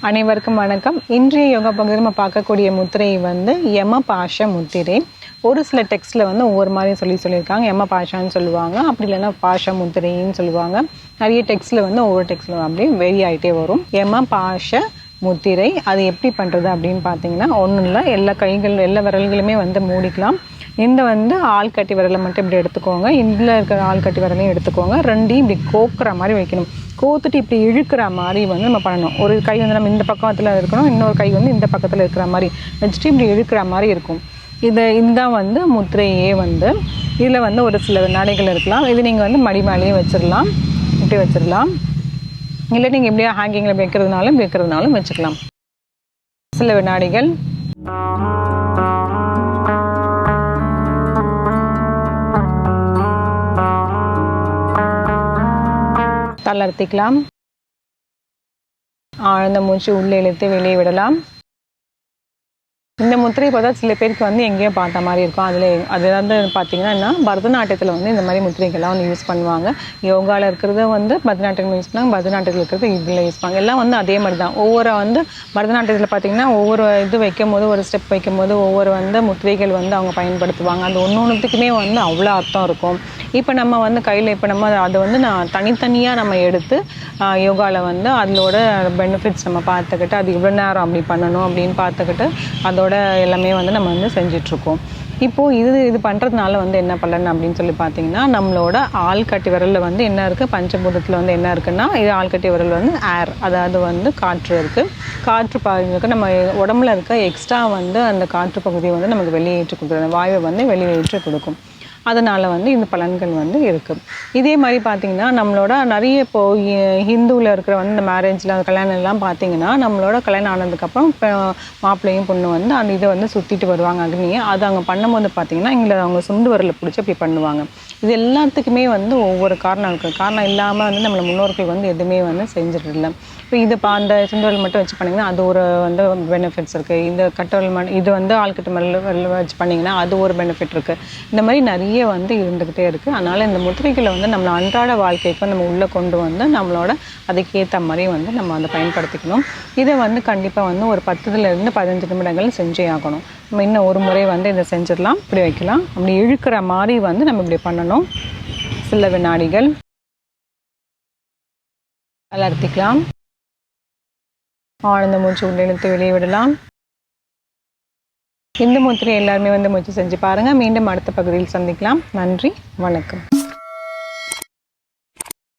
அனைவருக்கும் வணக்கம். இன்றைய யோகா பகுதியில் நம்ம பார்க்கக்கூடிய முத்திரை வந்து யம பாஷ முத்திரை. ஒரு சில டெக்ஸ்ட்டில் வந்து ஒவ்வொரு மாதிரி சொல்லியிருக்காங்க. யம பாஷான்னு சொல்லுவாங்க, அப்படி இல்லைன்னா பாஷ முத்திரைன்னு சொல்லுவாங்க. நிறைய டெக்ஸ்ட்டில் வந்து ஒவ்வொரு டெக்ஸ்ட்டில் அப்படியே வெரி ஆகிட்டே வரும். யம பாஷ முத்திரை அது எப்படி பண்ணுறது அப்படின்னு பார்த்தீங்கன்னா, ஒன்றும் இல்லை, எல்லா விரல்களுமே வந்து மூடிக்கலாம். இந்த வந்து ஆள்கட்டி விரலை மட்டும் இப்படி எடுத்துக்கோங்க. இதில் இருக்கிற ஆள்கட்டி விரலையும் எடுத்துக்கோங்க. ரெண்டையும் இப்படி கோக்குற மாதிரி வைக்கணும். கோத்துட்டு இப்படி இழுக்கிற மாதிரி வந்து நம்ம பண்ணணும். ஒரு கை வந்து நம்ம இந்த பக்கத்தில் இருக்கணும், இன்னொரு கை வந்து இந்த பக்கத்தில் இருக்கிற மாதிரி வச்சுட்டு இப்படி இழுக்கிற மாதிரி இருக்கும். இதுதான் வந்து முத்திரையே வந்து. இதில் வந்து ஒரு சில நடைகள் இருக்கலாம். இது நீங்கள் வந்து மடி மேலேயும் வச்சிடலாம், இப்படி வச்சிடலாம். இல்லை நீங்கள் எப்படியா ஹேங்கிங்கில் வைக்கிறதுனாலும் வச்சுக்கலாம். சில வினாடிகள். தளர்த்திக்கலாம். ஆழ்ந்த மூச்சு உள்ளே இழுத்து வெளியே விடலாம். இந்த முத்திரை பார்த்தா சில பேருக்கு வந்து எங்கேயோ பார்த்த மாதிரி இருக்கும். அது வந்து பார்த்தீங்கன்னா பரதநாட்டியத்தில் வந்து இந்த மாதிரி முத்திரைகள்லாம் வந்து யூஸ் பண்ணுவாங்க. யோகாவில் இருக்கிறத வந்து பரதநாட்டியம் யூஸ் பண்ணுவாங்க, பரதநாட்டியத்தில் இருக்கிறது இதில் யூஸ் பண்ணுவாங்க. எல்லாம் வந்து அதே மாதிரி தான். ஒவ்வொரு வந்து பரதநாட்டியத்தில் பார்த்தீங்கன்னா ஒவ்வொரு இது வைக்கும் போது, ஒரு ஸ்டெப் வைக்கும் போது ஒவ்வொரு வந்து முத்திரைகள் வந்து அவங்க பயன்படுத்துவாங்க. அது ஒன்றுத்துக்குமே வந்து அவ்வளோ அர்த்தம் இருக்கும். இப்போ நம்ம வந்து கையில் அதை வந்து நான் தனித்தனியாக நம்ம எடுத்து யோகாவில் வந்து அதோட பெனிஃபிட்ஸ் நம்ம பார்த்துக்கிட்டு, அது இவ்வளோ நேரம் அப்படி பண்ணணும் அப்படின்னு பார்த்துக்கிட்டு அதோட எல்லாமே வந்து நம்ம வந்து செஞ்சிட்ருக்கோம். இப்போது இது பண்ணுறதுனால வந்து என்ன பலன் அப்படின்னு சொல்லி பார்த்தீங்கன்னா, நம்மளோட ஆள்கட்டி விரலில் வந்து என்ன இருக்குது, பஞ்சபூதத்தில் வந்து என்ன இருக்குன்னா, இது ஆள்கட்டி விரல் வந்து ஏர், அதாவது வந்து காற்று இருக்குது. காற்று பாருங்களுக்கு நம்ம உடம்புல இருக்க எக்ஸ்ட்ரா வந்து அந்த காற்று பகுதியை வந்து நமக்கு வெளியேற்றி கொடுக்குறது, வாயுவை வந்து வெளியேற்றி கொடுக்கும். அதனால் வந்து இந்த பலன்கள் வந்து இருக்குது. இதே மாதிரி பார்த்திங்கன்னா நம்மளோட நிறைய இப்போது ஹிந்துவில் இருக்கிற வந்து இந்த மேரேஜில் கல்யாணம்லாம் பார்த்திங்கன்னா, நம்மளோட கல்யாணம் ஆனதுக்கப்புறம் மாப்பிள்ளையும் பொண்ணு வந்து அந்த இதை வந்து சுற்றிட்டு வருவாங்க அக்னியை. அது அங்கே பண்ணும்போது பார்த்திங்கன்னா இங்கே அவங்க சுண்டு வரலில் பிடிச்சி அப்படி பண்ணுவாங்க. இது எல்லாத்துக்குமே வந்து ஒவ்வொரு காரணம் இருக்குது. காரணம் இல்லாமல் வந்து நம்மளை முன்னோர்கள் வந்து எதுவுமே வந்து செஞ்சிடல. இப்போ அந்த சுண்டவரல் மட்டும் வச்சு பண்ணிங்கன்னா அது ஒரு வந்து பெனிஃபிட்ஸ் இருக்குது. இந்த கட்டவரல் இது வந்து ஆள்கட்டு விரல் வச்சு பண்ணிங்கன்னா அது ஒரு பெனிஃபிட் இருக்குது. இந்த மாதிரி நிறைய வந்து இருந்துக்கிட்டே இருக்குது. அதனால் இந்த முத்திரைகளை வந்து நம்ம அன்றாட வாழ்க்கைக்கு நம்ம உள்ளே கொண்டு வந்து நம்மளோட அதுக்கேற்ற மாதிரி வந்து நம்ம அதை பயன்படுத்திக்கணும். இதை வந்து கண்டிப்பாக வந்து ஒரு 10 to 15 நிமிடங்கள் செஞ்சே ஆகணும். நம்ம இன்னும் ஒரு முறை வந்து இதை செஞ்சிடலாம். இப்படி வைக்கலாம், அப்படி இழுக்கிற மாதிரி வந்து நம்ம இப்படி பண்ணணும். சில வினாடிகள் தளர்த்திக்கலாம். ஆழ்ந்த மூச்சு உள்ளே இழுத்து வெளியே விடலாம். இந்த முத்திரை எல்லாருமே வந்து முயற்சி செஞ்சு பாருங்கள். மீண்டும் அடுத்த பகுதியில் சந்திக்கலாம். நன்றி, வணக்கம்.